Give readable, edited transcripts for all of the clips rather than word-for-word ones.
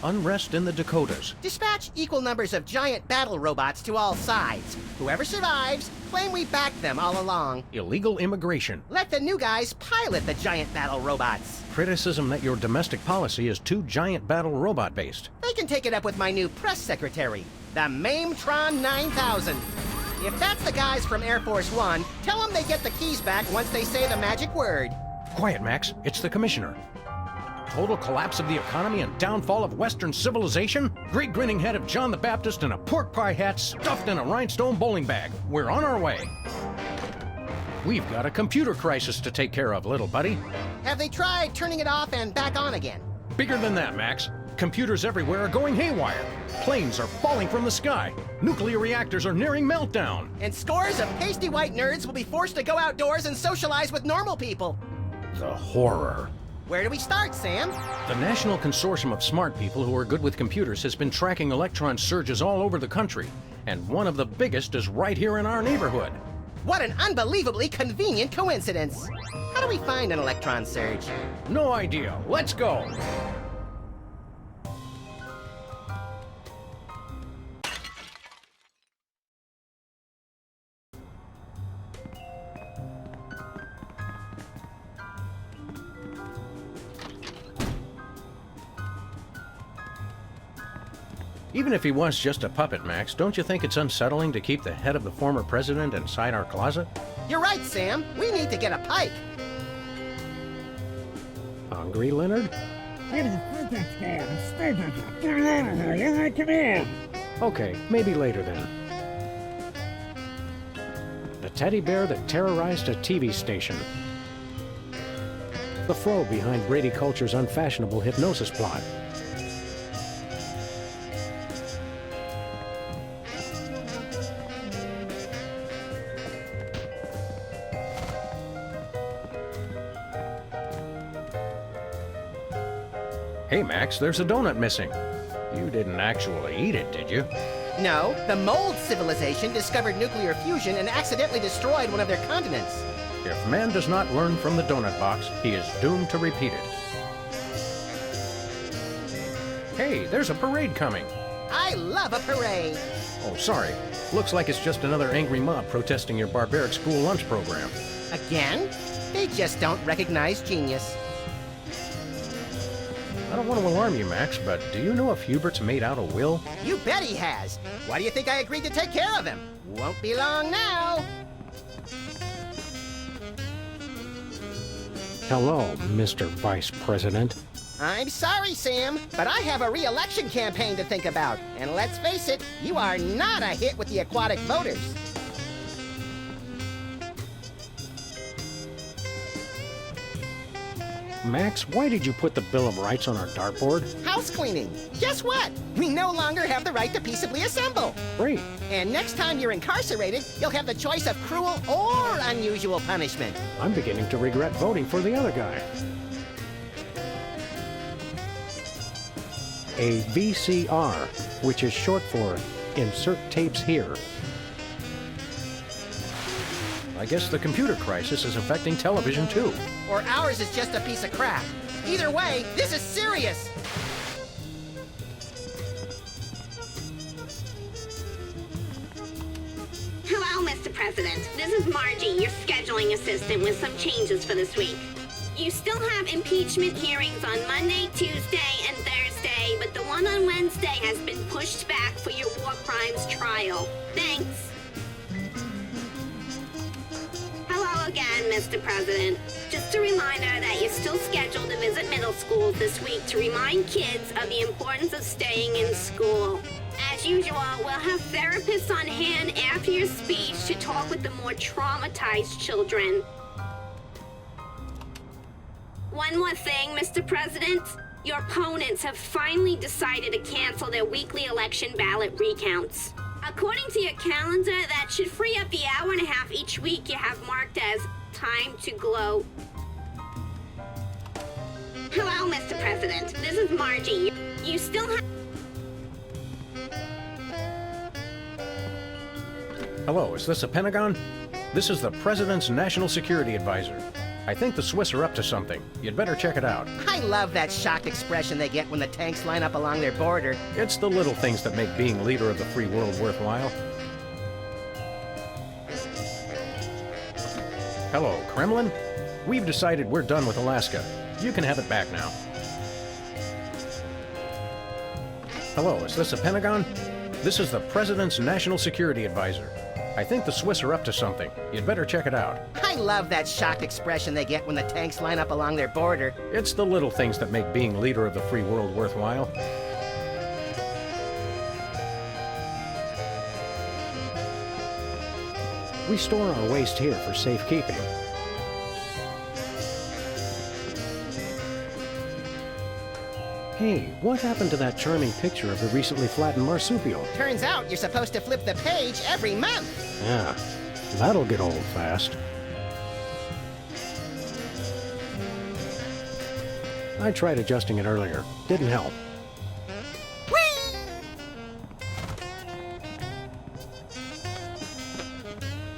unrest in the Dakotas. Dispatch equal numbers of giant battle robots to all sides. Whoever survives, claim we backed them all along. Illegal immigration. Let the new guys pilot the giant battle robots. Criticism that your domestic policy is too giant battle robot based. They can take it up with my new press secretary, the Mametron 9000. If that's the guys from Air Force One, tell them they get the keys back once they say the magic word. Quiet, Max. It's the commissioner. Total collapse of the economy and downfall of Western civilization? Great grinning head of John the Baptist in a pork pie hat stuffed in a rhinestone bowling bag. We're on our way. We've got a computer crisis to take care of, little buddy. Have they tried turning it off and back on again? Bigger than that, Max. Computers everywhere are going haywire. Planes are falling from the sky. Nuclear reactors are nearing meltdown. And scores of pasty white nerds will be forced to go outdoors and socialize with normal people. The horror. Where do we start, Sam? The National Consortium of Smart People who are good with computers has been tracking electron surges all over the country, and one of the biggest is right here in our neighborhood. What an unbelievably convenient coincidence. How do we find an electron surge? No idea. Let's go. Even if he was just a puppet, Max, don't you think it's unsettling to keep the head of the former president inside our closet? You're right, Sam. We need to get a pipe. Hungry, Leonard? Come in. Okay, maybe later then. The teddy bear that terrorized a TV station. The fro behind Brady Culture's unfashionable hypnosis plot. Hey, Max, there's a donut missing. You didn't actually eat it, did you? No, the mold civilization discovered nuclear fusion and accidentally destroyed one of their continents. If man does not learn from the donut box, he is doomed to repeat it. Hey, there's a parade coming. I love a parade. Oh, sorry. Looks like it's just another angry mob protesting your barbaric school lunch program. Again? They just don't recognize genius. I don't want to alarm you, Max, but do you know if Hubert's made out a will? You bet he has. Why do you think I agreed to take care of him? Won't be long now. Hello, Mr. Vice President. I'm sorry, Sam, but I have a re-election campaign to think about. And let's face it, you are not a hit with the aquatic voters. Max, why did you put the Bill of Rights on our dartboard? House cleaning. Guess what? We no longer have the right to peaceably assemble. Great. And next time you're incarcerated, you'll have the choice of cruel or unusual punishment. I'm beginning to regret voting for the other guy. A VCR, which is short for Insert Tapes Here. I guess the computer crisis is affecting television too. Or ours is just a piece of crap. Either way, this is serious. Hello, Mr. President. This is Margie, your scheduling assistant, with some changes for this week. You still have impeachment hearings on Monday, Tuesday, and Thursday, but the one on Wednesday has been pushed back for your war crimes trial. Thanks. Hello again, Mr. President. Just a reminder that you're still scheduled to visit middle schools this week to remind kids of the importance of staying in school. As usual, we'll have therapists on hand after your speech to talk with the more traumatized children. One more thing, Mr. President. Your opponents have finally decided to cancel their weekly election ballot recounts. According to your calendar, that should free up the hour and a half each week you have marked as time to gloat. Hello, Mr. President. This is Margie. You still have... Hello, is this a Pentagon? This is the President's National Security Advisor. I think the Swiss are up to something. You'd better check it out. I love that shocked expression they get when the tanks line up along their border. It's the little things that make being leader of the free world worthwhile. Hello, Kremlin. We've decided we're done with Alaska. You can have it back now. Hello, is this the Pentagon? This is the President's National Security Advisor. I think the Swiss are up to something. You'd better check it out. I love that shocked expression they get when the tanks line up along their border. It's the little things that make being leader of the free world worthwhile. We store our waste here for safekeeping. Hey, what happened to that charming picture of the recently flattened marsupial? Turns out you're supposed to flip the page every month. Yeah, that'll get old fast. I tried adjusting it earlier. Didn't help. Whee!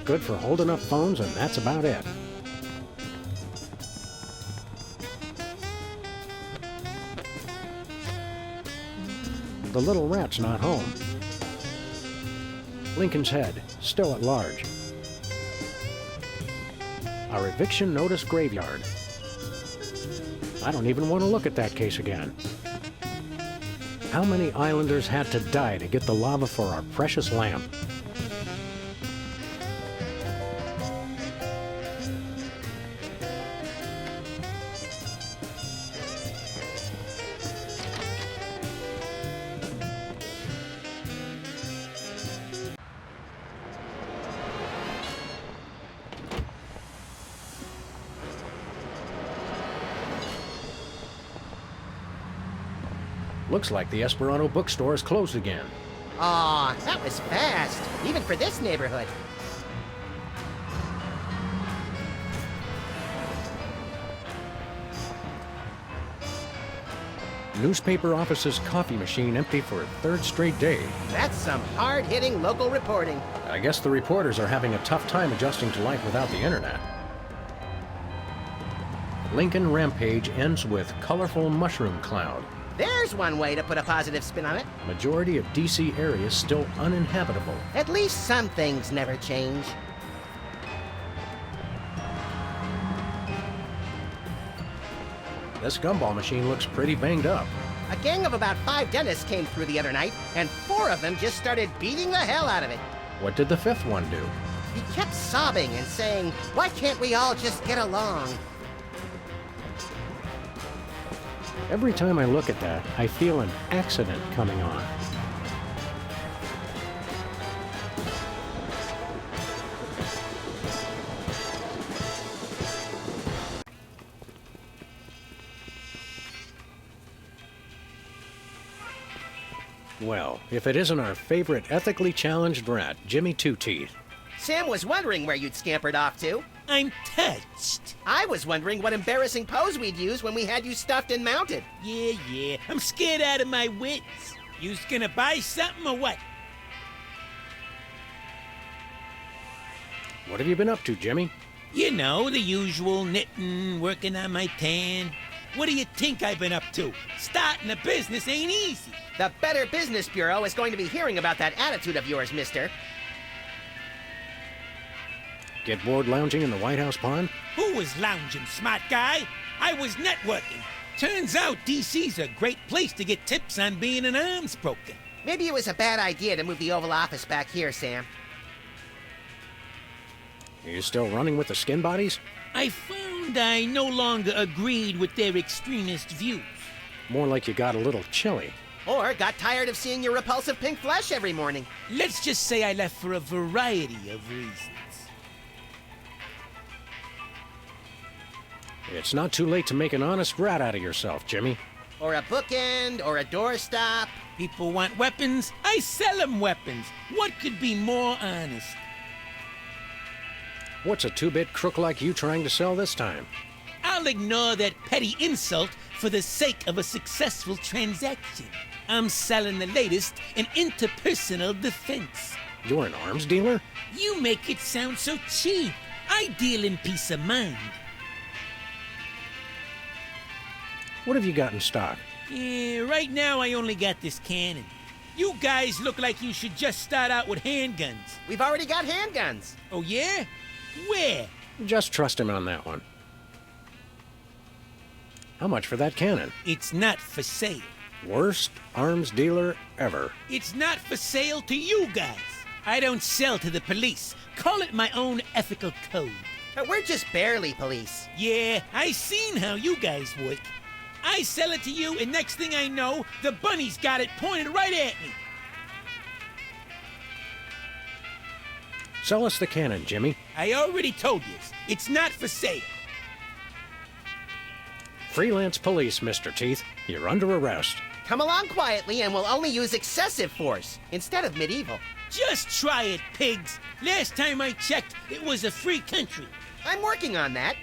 Good for holding up phones, and that's about it. The little rat's not home. Lincoln's Head, still at large. Our eviction notice graveyard. I don't even want to look at that case again. How many islanders had to die to get the lava for our precious lamp? Looks like the Esperanto bookstore is closed again. Aw, that was fast, even for this neighborhood. Newspaper office's coffee machine empty for a third straight day. That's some hard-hitting local reporting. I guess the reporters are having a tough time adjusting to life without the internet. Lincoln Rampage ends with colorful mushroom cloud. There's one way to put a positive spin on it. Majority of DC areas still uninhabitable. At least some things never change. This gumball machine looks pretty banged up. A gang of about 5 dentists came through the other night, and 4 of them just started beating the hell out of it. What did the 5th one do? He kept sobbing and saying, "Why can't we all just get along?" Every time I look at that, I feel an accident coming on. Well, if it isn't our favorite ethically challenged rat, Jimmy Two-Teeth. Sam was wondering where you'd scampered off to. I'm touched. I was wondering what embarrassing pose we'd use when we had you stuffed and mounted. Yeah, I'm scared out of my wits. You's gonna buy something or what? What have you been up to, Jimmy? You know, the usual knitting, working on my tan. What do you think I've been up to? Starting a business ain't easy. The Better Business Bureau is going to be hearing about that attitude of yours, mister. Get bored lounging in the White House pond? Who was lounging, smart guy? I was networking. Turns out DC's a great place to get tips on being an arms broker. Maybe it was a bad idea to move the Oval Office back here, Sam. You still running with the skin bodies? I found I no longer agreed with their extremist views. More like you got a little chilly. Or got tired of seeing your repulsive pink flesh every morning. Let's just say I left for a variety of reasons. It's not too late to make an honest rat out of yourself, Jimmy. Or a bookend, or a doorstop. People want weapons, I sell them weapons. What could be more honest? What's a two-bit crook like you trying to sell this time? I'll ignore that petty insult for the sake of a successful transaction. I'm selling the latest in interpersonal defense. You're an arms dealer? You make it sound so cheap. I deal in peace of mind. What have you got in stock? Yeah, right now I only got this cannon. You guys look like you should just start out with handguns. We've already got handguns. Oh, yeah? Where? Just trust him on that one. How much for that cannon? It's not for sale. Worst arms dealer ever. It's not for sale to you guys. I don't sell to the police. Call it my own ethical code. We're just barely police. Yeah, I seen how you guys work. I sell it to you, and next thing I know, the bunny's got it pointed right at me. Sell us the cannon, Jimmy. I already told you, it's not for sale. Freelance police, Mr. Teeth. You're under arrest. Come along quietly and we'll only use excessive force instead of medieval. Just try it, pigs. Last time I checked, it was a free country. I'm working on that.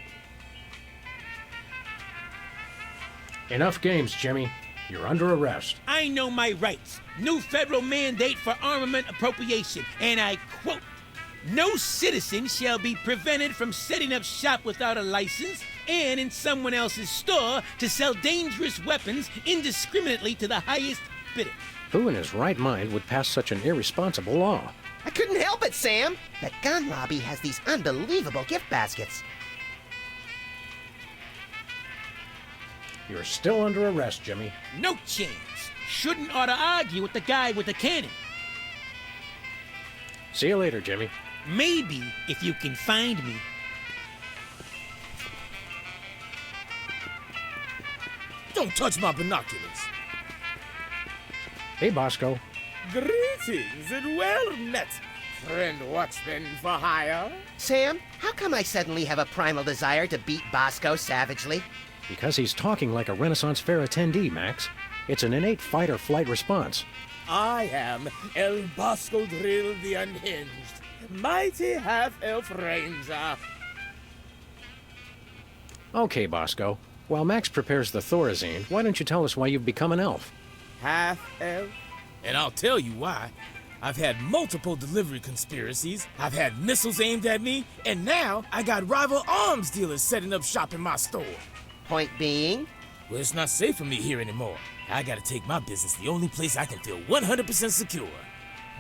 Enough games, Jimmy. You're under arrest. I know my rights. New federal mandate for armament appropriation, and I quote, "No citizen shall be prevented from setting up shop without a license and in someone else's store to sell dangerous weapons indiscriminately to the highest bidder." Who in his right mind would pass such an irresponsible law? I couldn't help it, Sam. The gun lobby has these unbelievable gift baskets. You're still under arrest, Jimmy. No chance. Shouldn't ought to argue with the guy with the cannon. See you later, Jimmy. Maybe if you can find me. Don't touch my binoculars. Hey, Bosco. Greetings and well met, friend watchman for hire. Sam, how come I suddenly have a primal desire to beat Bosco savagely? Because he's talking like a Renaissance Fair attendee, Max. It's an innate fight-or-flight response. I am El Bosco Drill the Unhinged, mighty half-elf ranger. Okay, Bosco. While Max prepares the Thorazine, why don't you tell us why you've become an elf? Half-elf? And I'll tell you why. I've had multiple delivery conspiracies, I've had missiles aimed at me, and now I got rival arms dealers setting up shop in my store. Point being? Well, it's not safe for me here anymore. I gotta take my business the only place I can feel 100% secure.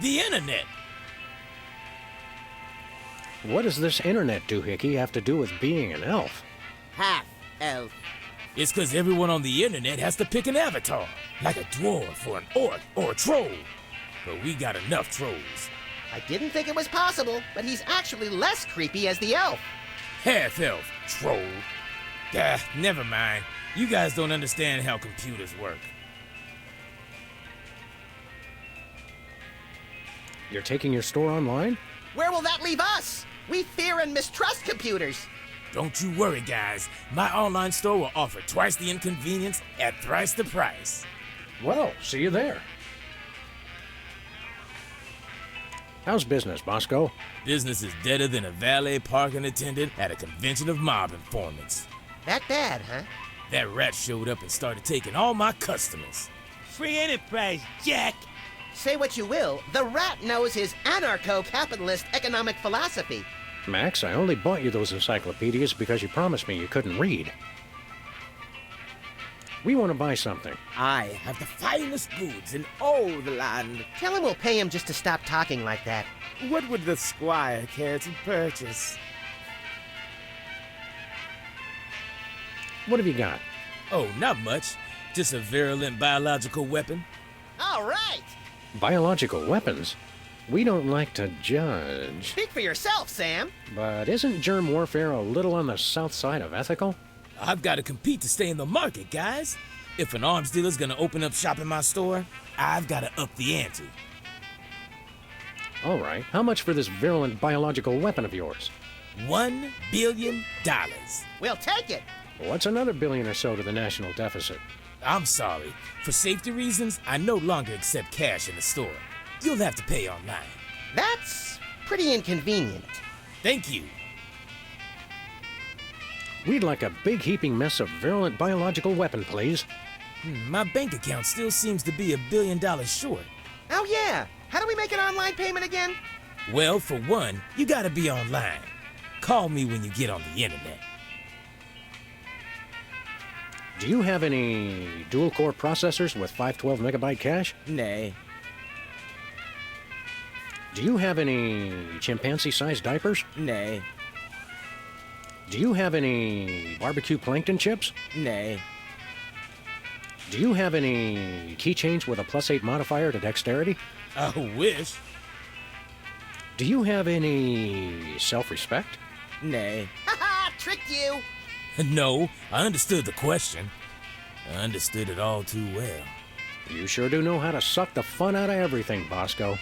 The internet. What does this internet doohickey have to do with being an elf? Half-elf. It's cause everyone on the internet has to pick an avatar, like a dwarf or an orc or a troll. But we got enough trolls. I didn't think it was possible, but he's actually less creepy as the elf. Half-elf, troll. Never mind. You guys don't understand how computers work. You're taking your store online? Where will that leave us? We fear and mistrust computers. Don't you worry, guys. My online store will offer twice the inconvenience at thrice the price. Well, see you there. How's business, Bosco? Business is deader than a valet parking attendant at a convention of mob informants. That bad, huh? That rat showed up and started taking all my customers. Free enterprise, Jack. Say what you will, the rat knows his anarcho-capitalist economic philosophy. Max, I only bought you those encyclopedias because you promised me you couldn't read. We want to buy something. I have the finest goods in all the land. Tell him we'll pay him just to stop talking like that. What would the squire care to purchase? What have you got? Oh, not much. Just a virulent biological weapon. All right! Biological weapons? We don't like to judge. Speak for yourself, Sam. But isn't germ warfare a little on the south side of ethical? I've got to compete to stay in the market, guys. If an arms dealer's gonna open up shop in my store, I've got to up the ante. All right, how much for this virulent biological weapon of yours? $1 billion. We'll take it. What's another billion or so to the national deficit? I'm sorry. For safety reasons, I no longer accept cash in the store. You'll have to pay online. That's pretty inconvenient. Thank you. We'd like a big heaping mess of virulent biological weapon, please. My bank account still seems to be $1 billion short. Oh yeah, how do we make an online payment again? Well, for one, you gotta be online. Call me when you get on the internet. Do you have any dual-core processors with 512 megabyte cache? Nay. Do you have any chimpanzee-sized diapers? Nay. Do you have any barbecue plankton chips? Nay. Do you have any keychains with a +8 modifier to dexterity? I wish. Do you have any self-respect? Nay. Haha, tricked you! No, I understood the question. I understood it all too well. You sure do know how to suck the fun out of everything, Bosco.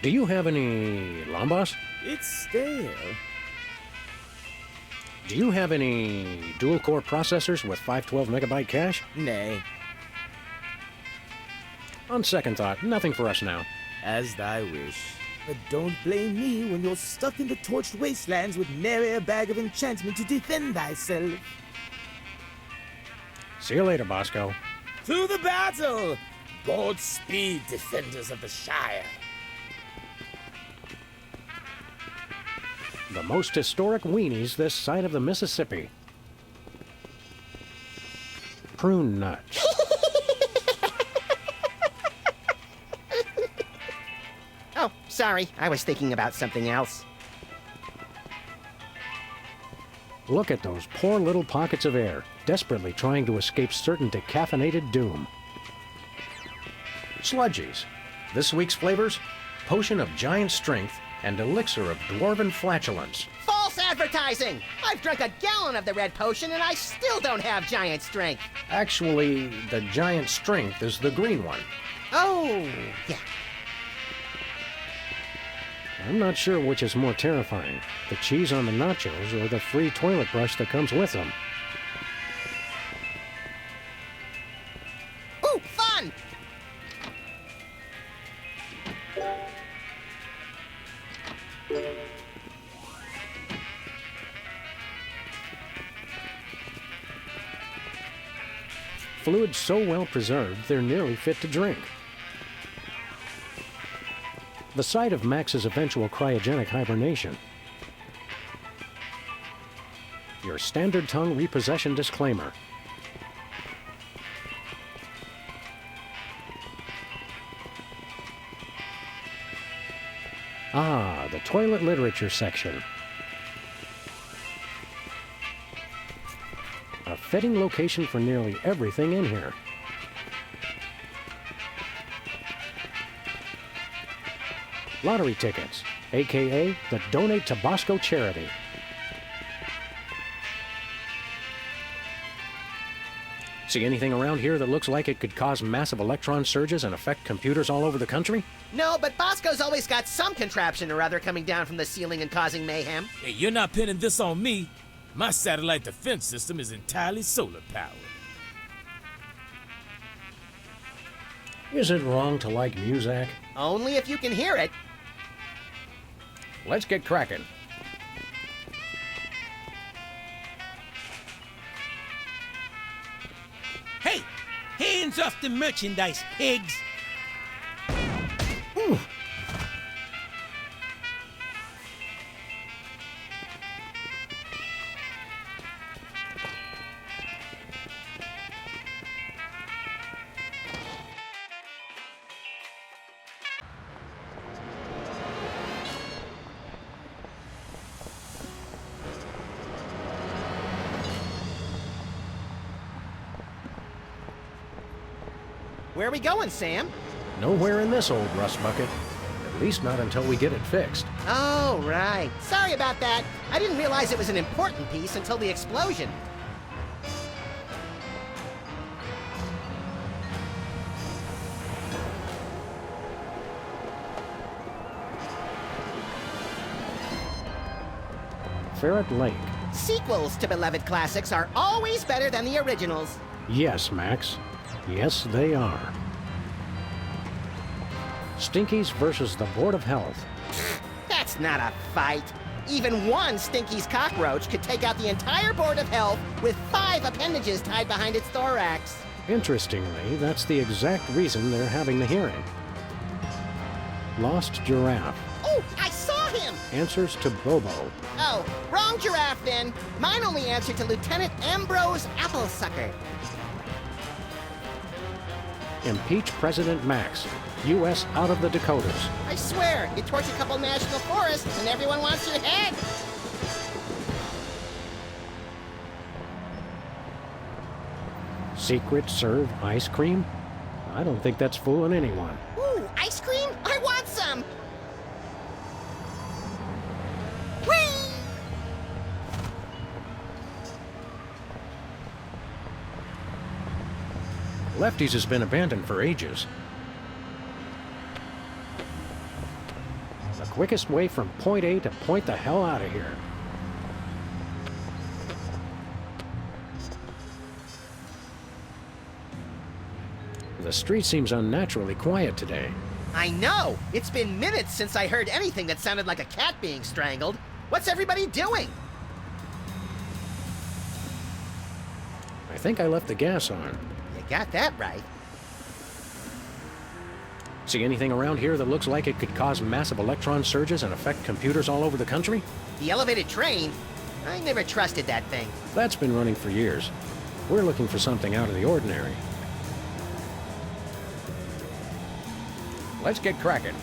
Do you have any Lambas? It's stale. Do you have any dual-core processors with 512 megabyte cache? Nay. On second thought, nothing for us now. As thy wish. But don't blame me when you're stuck in the torched wastelands with nary a bag of enchantment to defend thyself. See you later, Bosco. To the battle! Godspeed, defenders of the Shire. The most historic weenies this side of the Mississippi. Prune nuts. Oh, sorry. I was thinking about something else. Look at those poor little pockets of air, desperately trying to escape certain decaffeinated doom. Sludgies. This week's flavors? Potion of giant strength and elixir of dwarven flatulence. False advertising! I've drunk a gallon of the red potion and I still don't have giant strength. Actually, the giant strength is the green one. Oh, yeah. I'm not sure which is more terrifying, the cheese on the nachos or the free toilet brush that comes with them. Ooh, fun! Fluids so well preserved, they're nearly fit to drink. The site of Max's eventual cryogenic hibernation. Your standard tongue repossession disclaimer. Ah, the toilet literature section. A fitting location for nearly everything in here. Lottery tickets, aka the Donate to Bosco charity. See anything around here that looks like it could cause massive electron surges and affect computers all over the country? No, but Bosco's always got some contraption or other coming down from the ceiling and causing mayhem. Hey, you're not pinning this on me. My satellite defense system is entirely solar powered. Is it wrong to like Muzak? Only if you can hear it. Let's get cracking. Hey, hands off the merchandise, pigs! Ooh. Where are we going, Sam? Nowhere in this old rust bucket. At least not until we get it fixed. Oh, right. Sorry about that. I didn't realize it was an important piece until the explosion. Ferret Lake. Sequels to beloved classics are always better than the originals. Yes, Max. Yes, they are. Stinkies versus the Board of Health. That's not a fight. Even one Stinky's cockroach could take out the entire Board of Health with 5 appendages tied behind its thorax. Interestingly, that's the exact reason they're having the hearing. Lost giraffe. Oh, I saw him! answers to Bobo. Oh, wrong giraffe then. Mine only answered to Lieutenant Ambrose Applesucker. Impeach President Max. U.S. out of the Dakotas. I swear, you torch a couple national forests and everyone wants your head. Secret serve ice cream? I don't think that's fooling anyone. Ooh, ice cream? I want some! Whee! Lefty's has been abandoned for ages. The quickest way from point A to point the hell out of here. The street seems unnaturally quiet today. I know! It's been minutes since I heard anything that sounded like a cat being strangled. What's everybody doing? I think I left the gas on. You got that right. See anything around here that looks like it could cause massive electron surges and affect computers all over the country? The elevated train? I never trusted that thing. That's been running for years. We're looking for something out of the ordinary. Let's get cracking.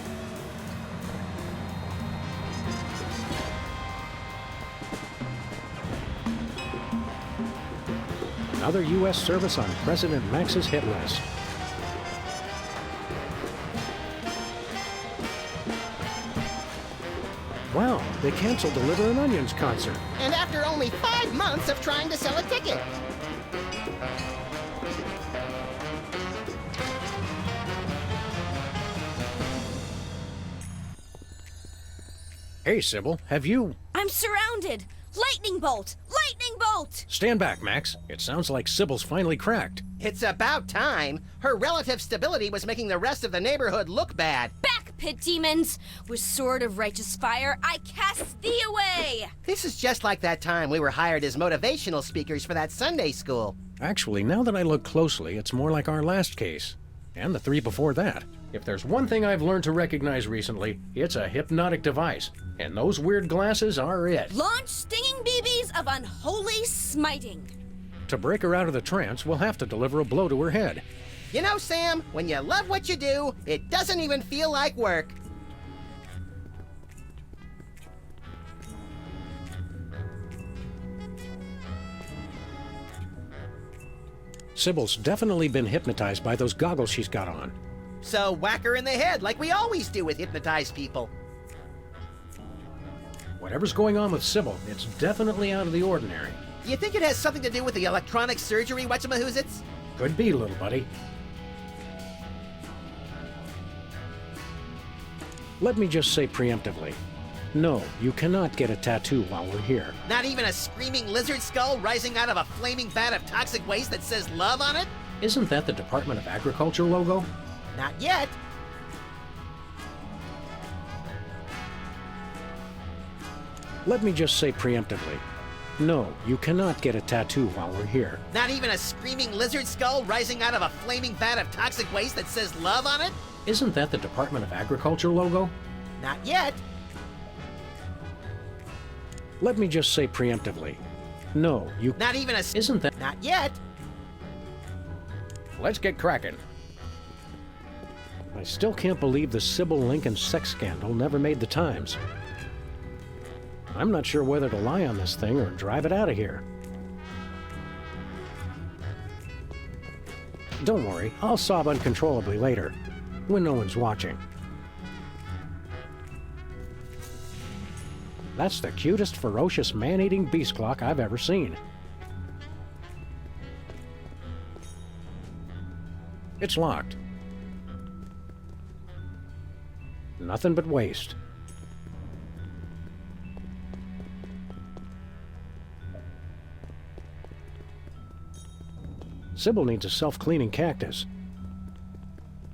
Another U.S. service on President Max's hit list. Wow, they canceled the Liver and Onions concert. And after only 5 months of trying to sell a ticket. Hey, Sybil, have you... I'm surrounded! Lightning bolt! Lightning bolt! Stand back, Max. It sounds like Sybil's finally cracked. It's about time. Her relative stability was making the rest of the neighborhood look bad. Back, pit demons! With sword of righteous fire, I cast thee away! This is just like that time we were hired as motivational speakers for that Sunday school. Actually, now that I look closely, it's more like our last case. And the 3 before that. If there's one thing I've learned to recognize recently, it's a hypnotic device. And those weird glasses are it. Launch stinging BBs of unholy smiting. To break her out of the trance, we'll have to deliver a blow to her head. You know, Sam, when you love what you do, it doesn't even feel like work. Sybil's definitely been hypnotized by those goggles she's got on. So whack her in the head like we always do with hypnotized people. Whatever's going on with Sybil, it's definitely out of the ordinary. You think it has something to do with the electronic surgery whatchamahoozits? Could be, little buddy. Let me just say preemptively, no, you cannot get a tattoo while we're here. Not even a screaming lizard skull rising out of a flaming vat of toxic waste that says love on it? Isn't that the Department of Agriculture logo? Not yet. Let me just say preemptively, no, you cannot get a tattoo while we're here. Not even a screaming lizard skull rising out of a flaming vat of toxic waste that says love on it? Isn't that the Department of Agriculture logo? Not yet. Let me just say preemptively, no, you... Not even a... Isn't that... Not yet. Let's get cracking. I still can't believe the Sybil Lincoln sex scandal never made the Times. I'm not sure whether to lie on this thing or drive it out of here. Don't worry, I'll sob uncontrollably later, when no one's watching. That's the cutest, ferocious, man-eating beast clock I've ever seen. It's locked. Nothing but waste. Sybil needs a self-cleaning cactus.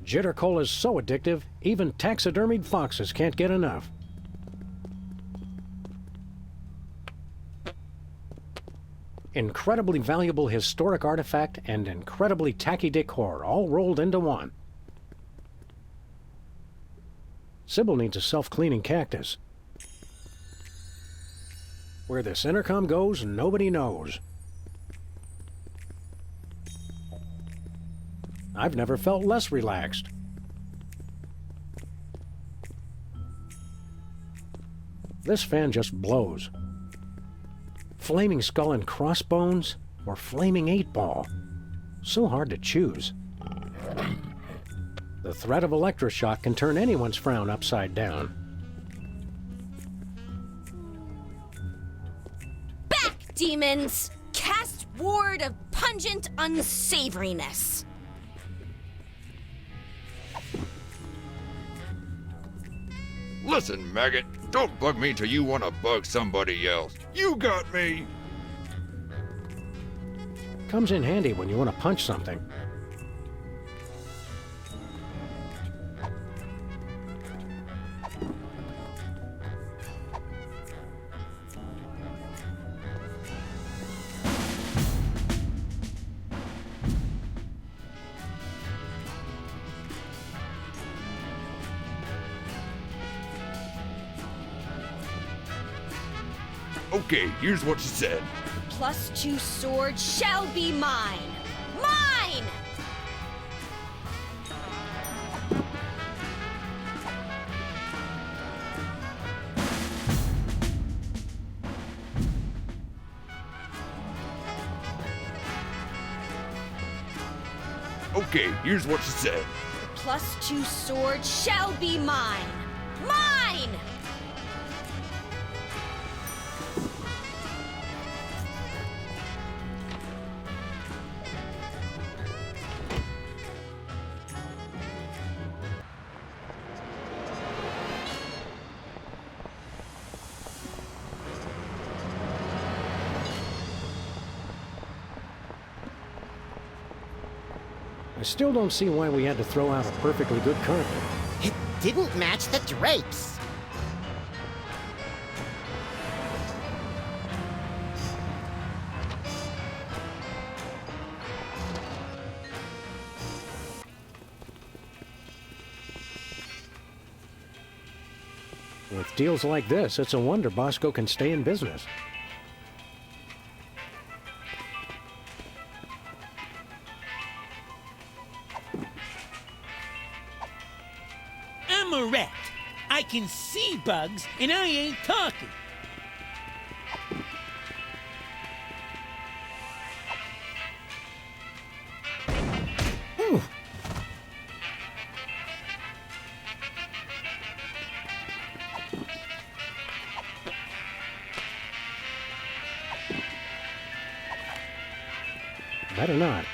Jitter Cola is so addictive, even taxidermied foxes can't get enough. Incredibly valuable historic artifact and incredibly tacky decor all rolled into one. Sybil needs a self-cleaning cactus. Where this intercom goes, nobody knows. I've never felt less relaxed. This fan just blows. Flaming Skull and Crossbones or Flaming 8-Ball? So hard to choose. The threat of electroshock can turn anyone's frown upside down. Back, demons! Cast ward of pungent unsavoriness. Listen, maggot, don't bug me till you want to bug somebody else. You got me! Comes in handy when you want to punch something. Okay, here's what she said. +2 sword shall be mine. Mine! Okay, here's what she said. +2 sword shall be mine. Mine! I still don't see why we had to throw out a perfectly good carpet. It didn't match the drapes. With deals like this, it's a wonder Bosco can stay in business. I'm a rat. I can see bugs, and I ain't talking. Whew. Better not.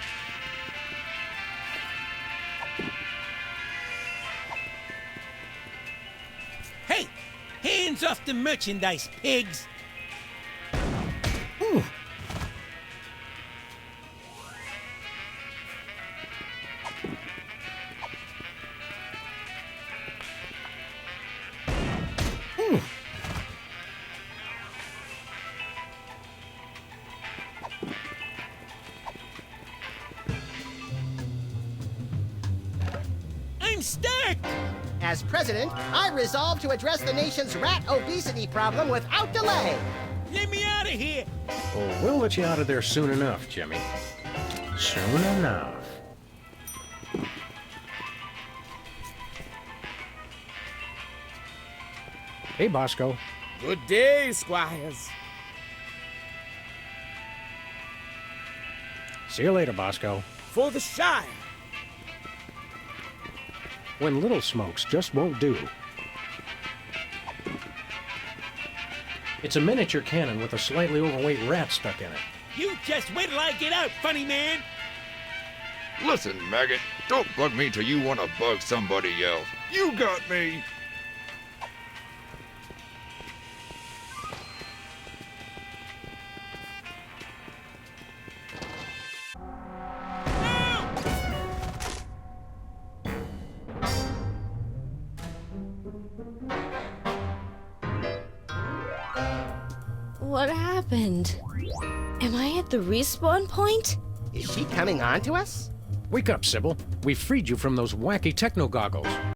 Hey, hands off the merchandise, pigs. Whew. Whew. I'm stuck. As president, I resolve to address the nation's rat obesity problem without delay. Let me out of here. Oh, we'll let you out of there soon enough, Jimmy. Soon enough. Hey, Bosco. Good day, squires. See you later, Bosco. For the Shire. When little smokes just won't do. It's a miniature cannon with a slightly overweight rat stuck in it. You just wait till I get out, funny man. Listen, maggot, don't bug me till you want to bug somebody else. You got me! What happened? Am I at the respawn point? Is she coming on to us? Wake up, Sybil. We freed you from those wacky techno goggles.